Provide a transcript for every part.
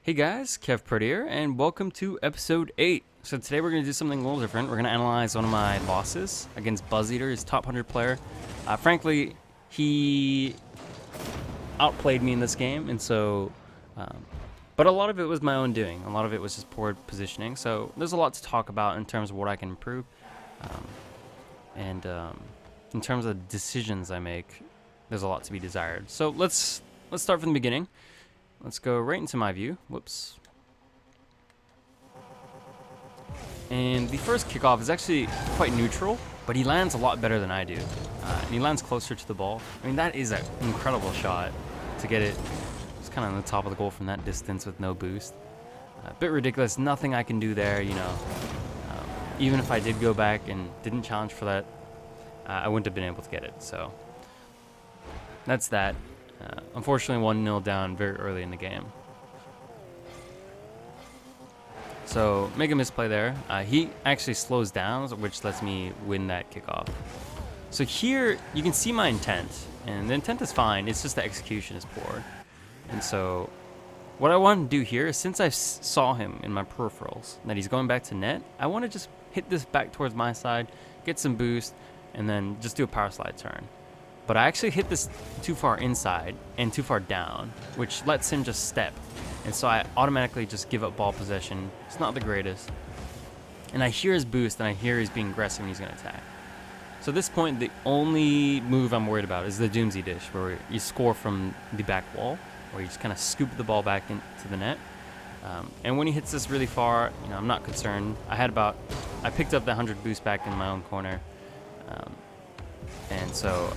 Hey guys, Kevpert here, and welcome to episode 8. So today we're going to do something a little different. We're going to analyze one of my losses against Buzzeater, his top 100 player. Frankly, he outplayed me in this game, and so, but a lot of it was my own doing. A lot of it was just poor positioning, so there's a lot to talk about in terms of what I can improve. And in terms of decisions I make, there's a lot to be desired. So let's start from the beginning. Let's go right into my view. Whoops. And the first kickoff is actually quite neutral, but he lands a lot better than I do. And he lands closer to the ball. I mean, that is an incredible shot to get it just kind of on the top of the goal from that distance with no boost. A bit ridiculous. Nothing I can do there, you know. Even if I did go back and didn't challenge for that, I wouldn't have been able to get it. So that's that. Unfortunately, 1-0 down very early in the game. So, make a misplay there. He actually slows down, which lets me win that kickoff. So here, you can see my intent. And the intent is fine, it's just the execution is poor. And so, what I want to do here is, since I saw him in my peripherals, that he's going back to net, I want to just hit this back towards my side, get some boost, and then just do a power slide turn. But I actually hit this too far inside and too far down, which lets him just step. And so I automatically just give up ball possession. It's not the greatest. And I hear his boost, and I hear he's being aggressive and he's going to attack. So at this point, the only move I'm worried about is the Doomsday dish, where you score from the back wall, where you just kind of scoop the ball back into the net. And when he hits this really far, you know, I'm not concerned. I picked up the 100 boost back in my own corner. And so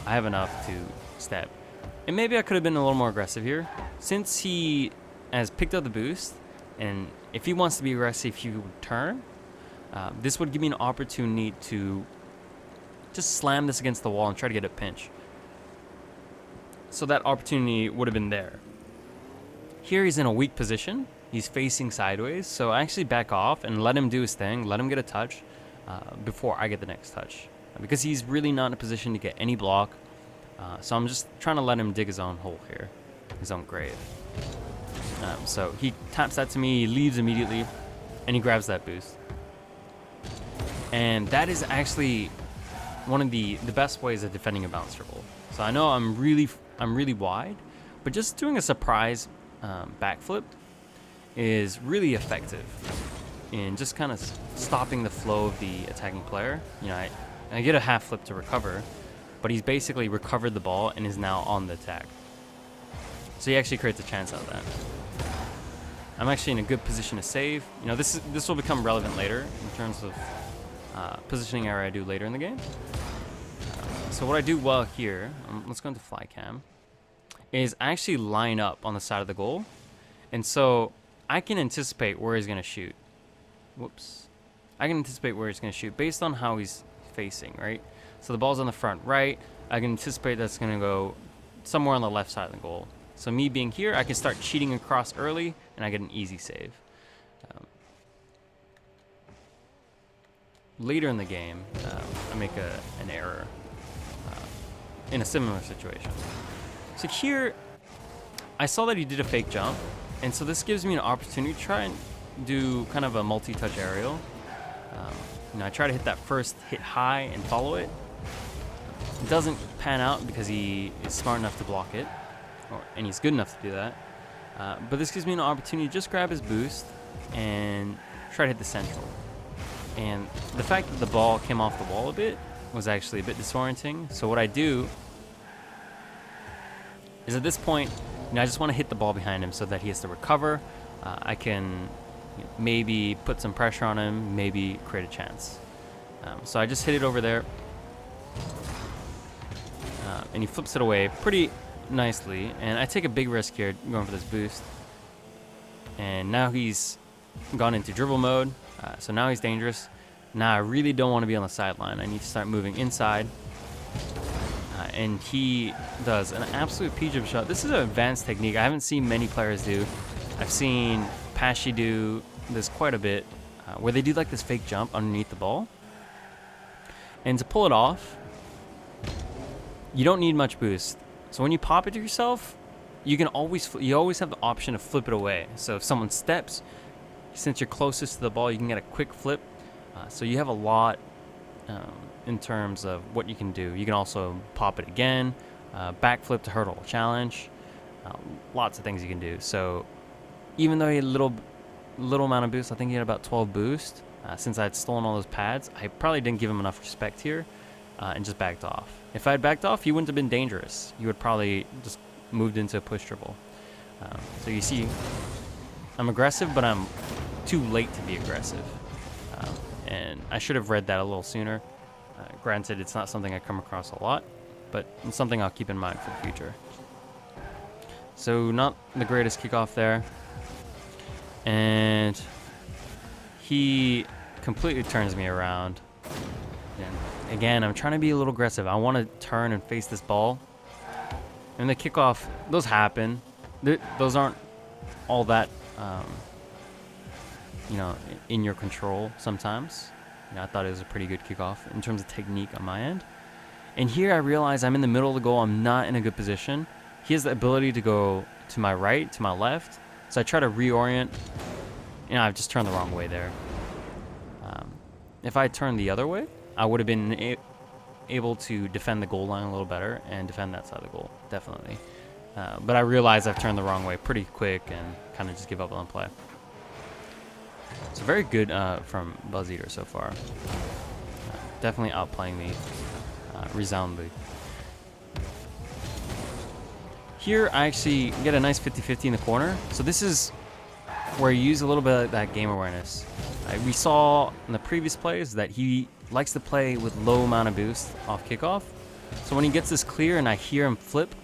I have enough to step. And maybe I could have been a little more aggressive here. Since he has picked up the boost, and if he wants to be aggressive, he would turn. This would give me an opportunity to just slam this against the wall and try to get a pinch. So that opportunity would have been there. Here he's in a weak position. He's facing sideways. So I actually back off and let him do his thing. Let him get a touch before I get the next touch. Because he's really not in a position to get any block. So I'm just trying to let him dig his own hole here. His own grave. So he taps that to me, he leaves immediately, and he grabs that boost. And that is actually one of the best ways of defending a bounce dribble. So I know I'm really wide, but just doing a surprise backflip is really effective in just kind of stopping the flow of the attacking player. You know, I get a half flip to recover, but he's basically recovered the ball and is now on the attack. So he actually creates a chance out of that. I'm actually in a good position to save. You know, this will become relevant later in terms of positioning error I do later in the game. So what I do well here, let's go into fly cam, is I actually line up on the side of the goal. And so I can anticipate where he's going to shoot. Whoops. I can anticipate where he's going to shoot based on how he's facing, right? So the ball's on the front right. I can anticipate that's going to go somewhere on the left side of the goal. So me being here, I can start cheating across early, and I get an easy save. Later in the game, I make an error in a similar situation. So here, I saw that he did a fake jump, and so this gives me an opportunity to try and do kind of a multi-touch aerial. You know, I try to hit that first hit high and follow it. It doesn't pan out because he is smart enough to block it, and he's good enough to do that. But this gives me an opportunity to just grab his boost and try to hit the central. And the fact that the ball came off the wall a bit was actually a bit disorienting. So what I do is at this point, you know, I just want to hit the ball behind him so that he has to recover. I can maybe put some pressure on him, maybe create a chance. So I just hit it over there. And he flips it away pretty nicely. And I take a big risk here going for this boost. And now he's gone into dribble mode. So now he's dangerous. Now I really don't want to be on the sideline. I need to start moving inside. And he does an absolute P-jump shot. This is an advanced technique I haven't seen many players do. I've seen Pashy do this quite a bit, where they do like this fake jump underneath the ball. And to pull it off, you don't need much boost. So when you pop it to yourself, you always have the option to flip it away. So if someone steps, since you're closest to the ball, you can get a quick flip. So you have a lot in terms of what you can do. You can also pop it again, backflip to hurdle challenge, lots of things you can do. So even though he had a little amount of boost, I think he had about 12 boost. Since I had stolen all those pads, I probably didn't give him enough respect here and just backed off. If I had backed off, he wouldn't have been dangerous. He would probably just moved into a push dribble. So you see, I'm aggressive, but I'm too late to be aggressive. And I should have read that a little sooner. Granted, it's not something I come across a lot, but it's something I'll keep in mind for the future. So not the greatest kickoff there. And he completely turns me around. And again, I'm trying to be a little aggressive. I want to turn and face this ball. And the kickoff, those happen. Those aren't all that, in your control sometimes. I thought it was a pretty good kickoff in terms of technique on my end. And here I realize I'm in the middle of the goal. I'm not in a good position. He has the ability to go to my right, to my left. So I try to reorient. I've just turned the wrong way there. If I had turned the other way, I would have been able to defend the goal line a little better and defend that side of the goal, definitely. But I realize I've turned the wrong way pretty quick and kind of just give up on the play. So very good from Buzzeater so far. Definitely outplaying me resoundingly. Here I actually get a nice 50-50 in the corner. So this is where you use a little bit of that game awareness. We saw in the previous plays that he likes to play with low amount of boost off kickoff. So when he gets this clear and I hear him flip,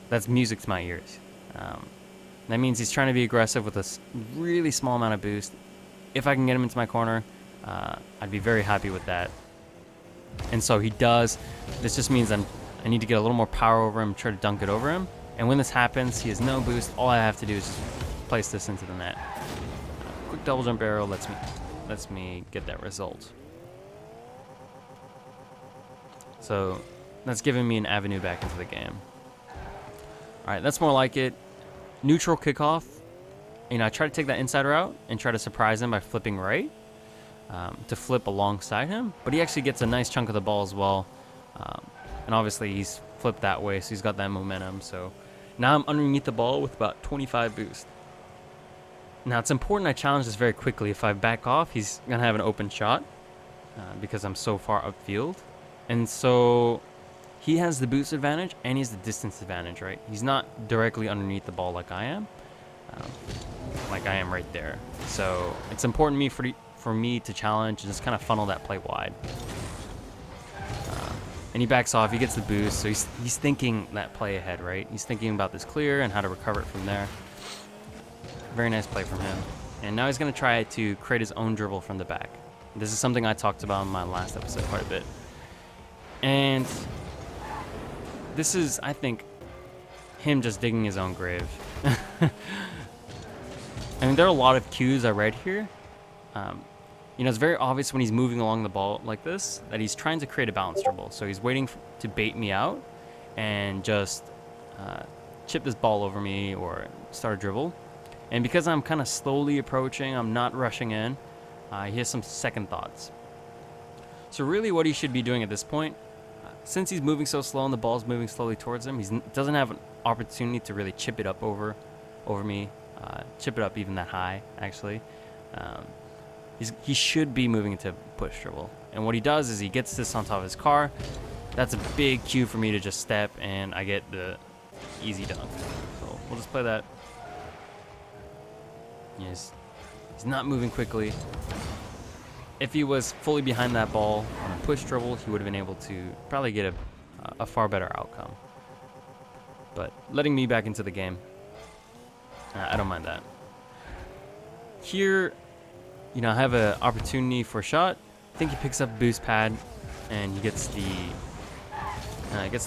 that's music to my ears. That means he's trying to be aggressive with a really small amount of boost. If I can get him into my corner, I'd be very happy with that. And so he does. This just means I need to get a little more power over him, try to dunk it over him. And when this happens, he has no boost. All I have to do is just place this into the net. Quick double jump arrow lets me get that result. So that's giving me an avenue back into the game. All right, that's more like it. Neutral kickoff. I try to take that inside route and try to surprise him by flipping right to flip alongside him. But he actually gets a nice chunk of the ball as well. And obviously he's flipped that way, so he's got that momentum. So now I'm underneath the ball with about 25 boost. Now it's important I challenge this very quickly. If I back off, he's going to have an open shot because I'm so far upfield. And so he has the boost advantage and he has the distance advantage, right? He's not directly underneath the ball like I am. Right there. So it's important for me to challenge and just kind of funnel that play wide. And he backs off. He gets the boost, so he's thinking that play ahead, right? He's thinking about this clear and how to recover it from there. Very nice play from him. And now he's going to try to create his own dribble from the back. This is something I talked about in my last episode quite a bit. And this is, I think, him just digging his own grave. I mean, there are a lot of cues I read here. It's very obvious when he's moving along the ball like this that he's trying to create a balance dribble. So he's waiting to bait me out and just chip this ball over me or start a dribble. And because I'm kind of slowly approaching, I'm not rushing in, he has some second thoughts. So really what he should be doing at this point, since he's moving so slow and the ball's moving slowly towards him, he doesn't have an opportunity to really chip it up over me, chip it up even that high, actually. He should be moving into push dribble. And what he does is he gets this on top of his car. That's a big cue for me to just step, and I get the easy dunk. So we'll just play that. He's not moving quickly. If he was fully behind that ball on a push dribble, he would have been able to probably get a far better outcome. But letting me back into the game, I don't mind that. Here, I have an opportunity for a shot. I think he picks up a boost pad, and he gets the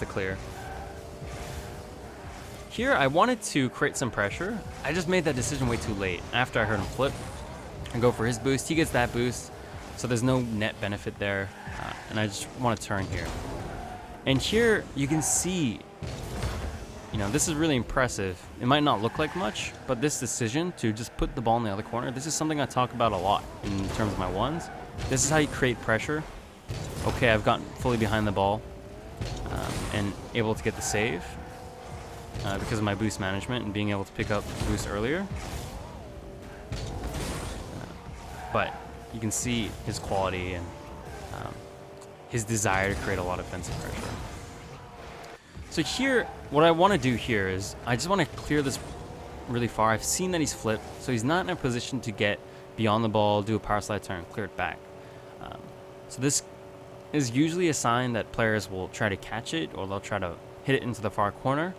clear. Here, I wanted to create some pressure. I just made that decision way too late. After I heard him flip and go for his boost, he gets that boost, so there's no net benefit there, and I just want to turn here. And here, you can see you know, this is really impressive. It might not look like much, but this decision to just put the ball in the other corner, this is something I talk about a lot in terms of my ones. This is how you create pressure. Okay, I've gotten fully behind the ball and able to get the save because of my boost management and being able to pick up boost earlier. But you can see his quality and his desire to create a lot of defensive pressure. So here, what I want to do here is I just want to clear this really far. I've seen that he's flipped, so he's not in a position to get beyond the ball, do a power slide turn, clear it back. So this is usually a sign that players will try to catch it or they'll try to hit it into the far corner.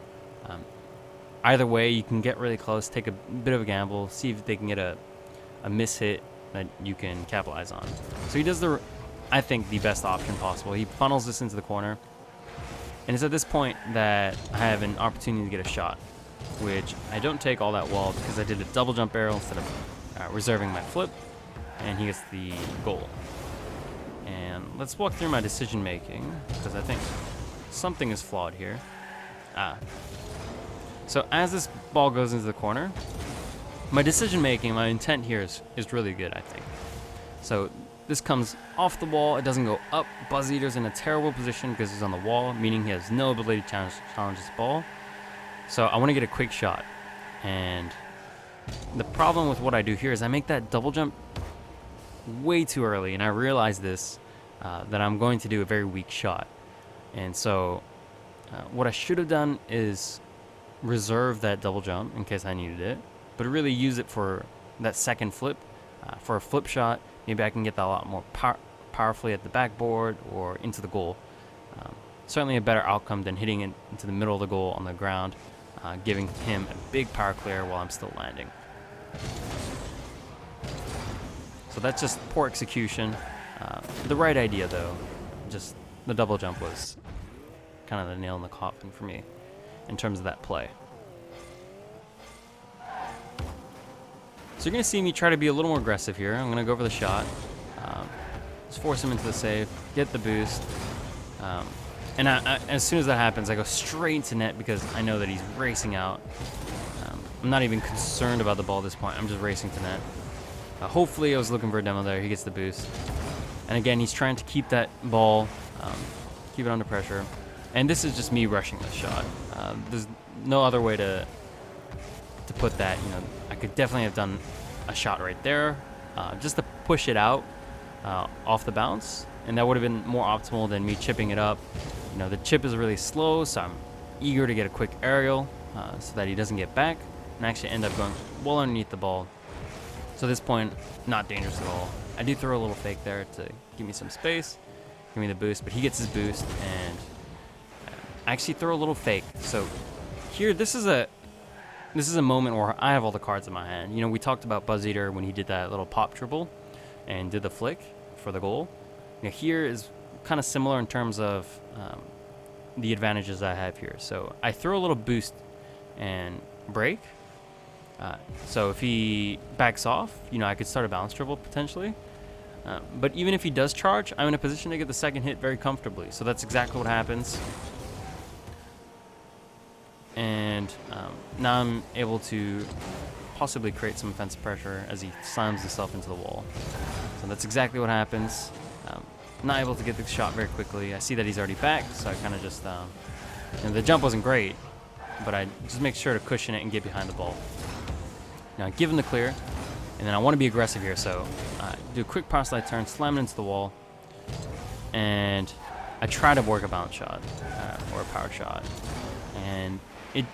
Either way, you can get really close, take a bit of a gamble, see if they can get a miss hit that you can capitalize on. So he does I think, the best option possible. He funnels this into the corner. And it's at this point that I have an opportunity to get a shot, which I don't take all that well because I did a double jump barrel instead of reserving my flip, and he gets the goal. And let's walk through my decision making because I think something is flawed here. So as this ball goes into the corner, my decision making, my intent here is really good, I think. So this comes off the wall, it doesn't go up. Buzzeater's in a terrible position because he's on the wall, meaning he has no ability to challenge this ball. So I want to get a quick shot. And the problem with what I do here is I make that double jump way too early, and I realize this, that I'm going to do a very weak shot. And so what I should have done is reserve that double jump in case I needed it, but really use it for that second flip, for a flip shot. Maybe I can get that a lot more powerfully at the backboard or into the goal. Certainly a better outcome than hitting it into the middle of the goal on the ground, giving him a big power clear while I'm still landing. So that's just poor execution. The right idea, though, just the double jump was kind of the nail in the coffin for me in terms of that play. So you're going to see me try to be a little more aggressive here. I'm going to go for the shot. Just force him into the save, get the boost. And as soon as that happens, I go straight into net because I know that he's racing out. I'm not even concerned about the ball at this point. I'm just racing to net. Hopefully I was looking for a demo there. He gets the boost. And again, he's trying to keep that ball, keep it under pressure. And this is just me rushing the shot. There's no other way to put that. You know, I could definitely have done a shot right there, just to push it out off the bounce, and that would have been more optimal than me chipping it up. You know, the chip is really slow, so I'm eager to get a quick aerial so that he doesn't get back and actually end up going well underneath the ball. So at this point, not dangerous at all. I do throw a little fake there to give me some space, give me the boost, but he gets his boost, and I actually throw a little fake. So here, this is a moment where I have all the cards in my hand. You know, we talked about Buzzeater when he did that little pop dribble and did the flick for the goal. You know, here is kind of similar in terms of the advantages I have here. So I throw a little boost and break. So if he backs off, you know, I could start a balance dribble potentially. But even if he does charge, I'm in a position to get the second hit very comfortably. So that's exactly what happens. And now I'm able to possibly create some offensive pressure as he slams himself into the wall. So that's exactly what happens. Not able to get the shot very quickly. I see that he's already back, so I kind of just, and the jump wasn't great, but I just make sure to cushion it and get behind the ball. Now I give him the clear, and then I want to be aggressive here, so do a quick power slide turn, slam it into the wall, and I try to work a bounce shot or a power shot, and it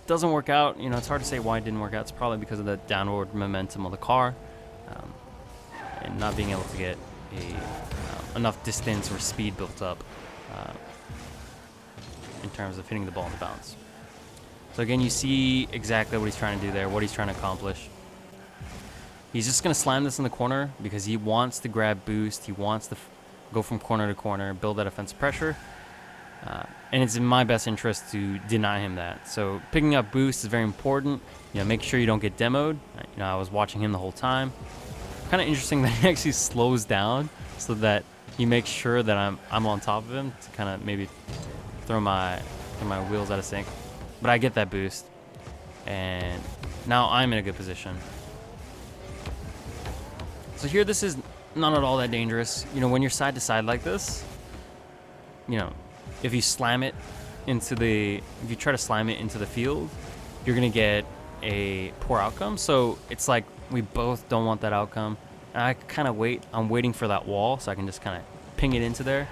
doesn't work out. You know, it's hard to say why it didn't work out. It's probably because of the downward momentum of the car and not being able to get enough distance or speed built up in terms of hitting the ball in the bounce. So again, you see exactly what he's trying to do there, what he's trying to accomplish. He's just going to slam this in the corner because he wants to grab boost. He wants to go from corner to corner, build that offensive pressure. And it's in my best interest to deny him that. So picking up boost is very important. You know, make sure you don't get demoed. You know, I was watching him the whole time. Kind of interesting that he actually slows down so that he makes sure that I'm on top of him to kind of maybe throw my wheels out of sync. but I get that boost. And now I'm in a good position. So here, this is not at all that dangerous. You know, when you're side to side like this, you know, if you try to slam it into the field, you're gonna get a poor outcome. So it's like we both don't want that outcome. And I kind of I'm waiting for that wall so I can just kind of ping it into there.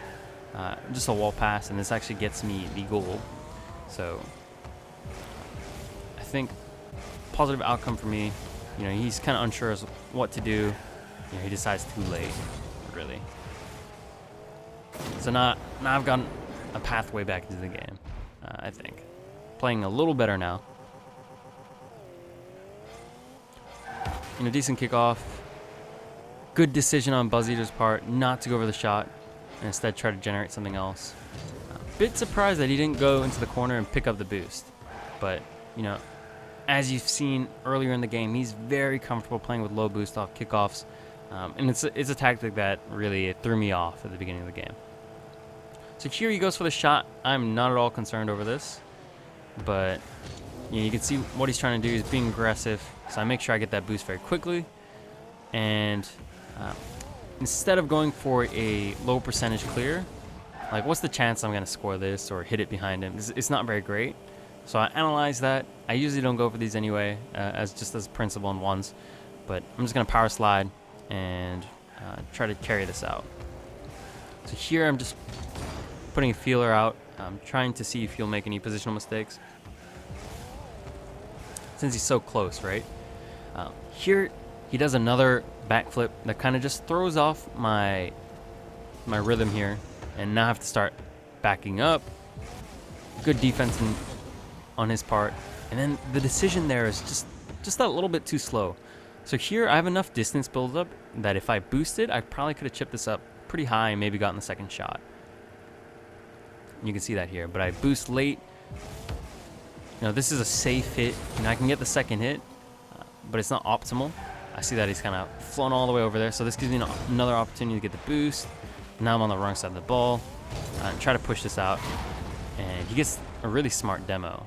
Just a wall pass, and this actually gets me the goal. So I think positive outcome for me. You know, he's kind of unsure as what to do. You know, he decides too late, really. So now I've gotten a pathway back into the game. I think playing a little better now. You know, decent kickoff. Good decision on Buzzeater's part not to go over the shot and instead try to generate something else. Bit surprised that he didn't go into the corner and pick up the boost. But, you know, as you've seen earlier in the game, he's very comfortable playing with low boost off kickoffs. And it's a tactic that really threw me off at the beginning of the game. So here he goes for the shot. I'm not at all concerned over this. But you know, you can see what he's trying to do. He's being aggressive. So I make sure I get that boost very quickly. And instead of going for a low percentage clear, like what's the chance I'm going to score this or hit it behind him? It's not very great. So I analyze that. I usually don't go for these anyway, as principle in ones. But I'm just going to power slide and try to carry this out. So here I'm just putting a feeler out, trying to see if he'll make any positional mistakes. Since he's so close, right? Here he does another backflip that kind of just throws off my rhythm here, and now I have to start backing up. Good defense on his part, and then the decision there is just a little bit too slow. So here I have enough distance build up that if I boosted, I probably could have chipped this up pretty high and maybe gotten the second shot. You can see that here, but I boost late. You know, this is a safe hit, and I can get the second hit, but it's not optimal. I see that he's kind of flown all the way over there, so this gives me another opportunity to get the boost. Now I'm on the wrong side of the ball. Try to push this out, and he gets a really smart demo.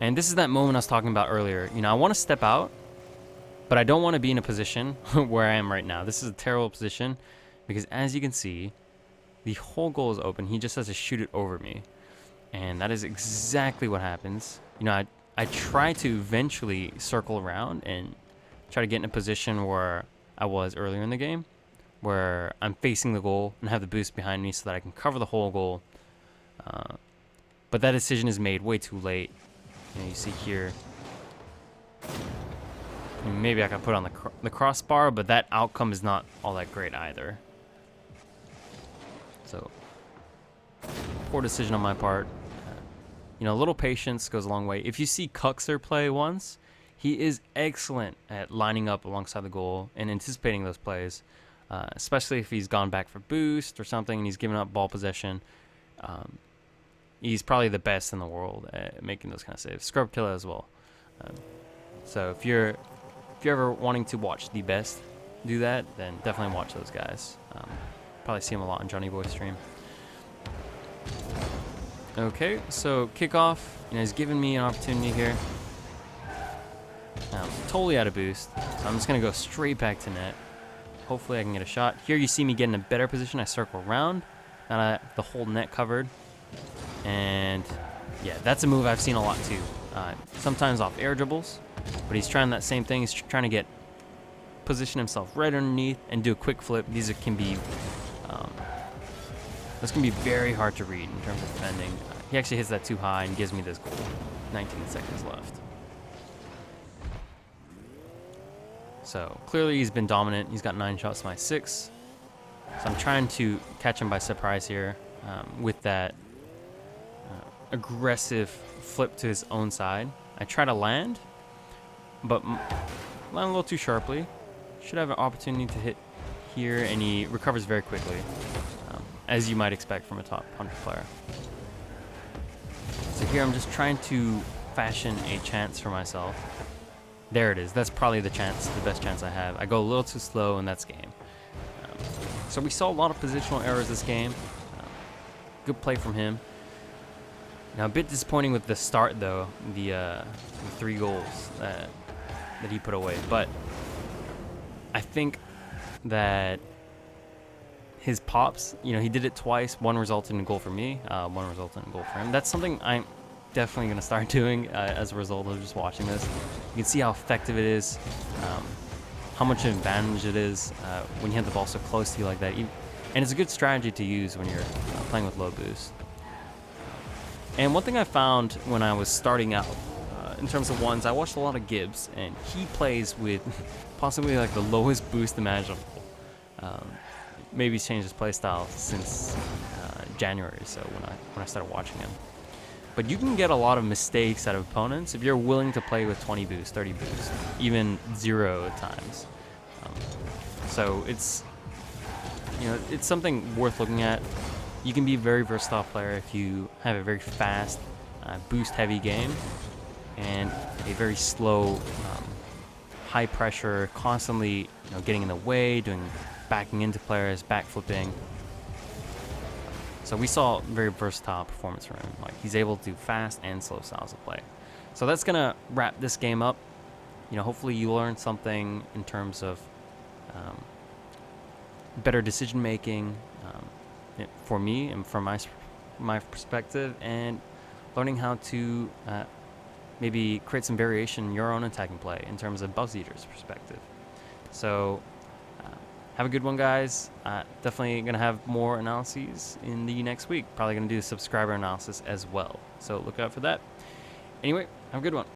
And this is that moment I was talking about earlier. You know, I want to step out, but I don't want to be in a position where I am right now. This is a terrible position because, as you can see, the whole goal is open. He just has to shoot it over me, and that is exactly what happens. You know, I try to eventually circle around and try to get in a position where I was earlier in the game, where I'm facing the goal and have the boost behind me so that I can cover the whole goal. But that decision is made way too late. You know, you see here, maybe I could put on the crossbar, but that outcome is not all that great either. So, poor decision on my part. You know, a little patience goes a long way. If you see Kevpert play once, he is excellent at lining up alongside the goal and anticipating those plays, especially if he's gone back for boost or something and he's given up ball possession. He's probably the best in the world at making those kind of saves. Scoreboard as well. So if you're ever wanting to watch the best do that, then definitely watch those guys. Probably see him a lot on Johnny Boy's stream. Okay, so kickoff. You know, he's giving me an opportunity here. I'm totally out of boost, so I'm just gonna go straight back to net. Hopefully I can get a shot. Here you see me get in a better position. I circle around, and I have the whole net covered. And yeah, that's a move I've seen a lot too. Sometimes off air dribbles, but he's trying that same thing. He's trying to position himself right underneath and do a quick flip. These can be this can be very hard to read in terms of defending. He actually hits that too high and gives me this goal. 19 seconds left. So clearly he's been dominant. He's got 9 shots to my 6. So I'm trying to catch him by surprise here with that aggressive flip to his own side. I try to land, but land a little too sharply. Should have an opportunity to hit here, and he recovers very quickly, as you might expect from a top 100 player. So here I'm just trying to fashion a chance for myself. There it is. That's probably the best chance I have. I go a little too slow, and that's game. So we saw a lot of positional errors this game. Good play from him. Now, a bit disappointing with the start, though, the 3 goals that he put away. But I think that his pops, you know, he did it twice. One resulted in a goal for me, one resulted in a goal for him. That's something I'm definitely going to start doing as a result of just watching this. You can see how effective it is, how much advantage it is when you have the ball so close to you like that. And it's a good strategy to use when you're playing with low boost. And one thing I found when I was starting out, in terms of ones, I watched a lot of Gibbs, and he plays with possibly like the lowest boost imaginable. Maybe he's changed his play style since January or so when I started watching him. But you can get a lot of mistakes out of opponents if you're willing to play with 20 boost, 30 boost, even 0 at times. So it's, you know, it's something worth looking at. You can be a very versatile player if you have a very fast, boost-heavy game and a very slow, high-pressure, constantly, you know, getting in the way, backing into players, backflipping. So we saw very versatile performance from him. Like, he's able to do fast and slow styles of play. So that's gonna wrap this game up. You know, hopefully you learned something in terms of better decision making. For me and from my perspective, and learning how to maybe create some variation in your own attacking play in terms of Buzzeater's perspective. So have a good one, guys. Definitely going to have more analyses in the next week. Probably going to do a subscriber analysis as well. So look out for that. Anyway, have a good one.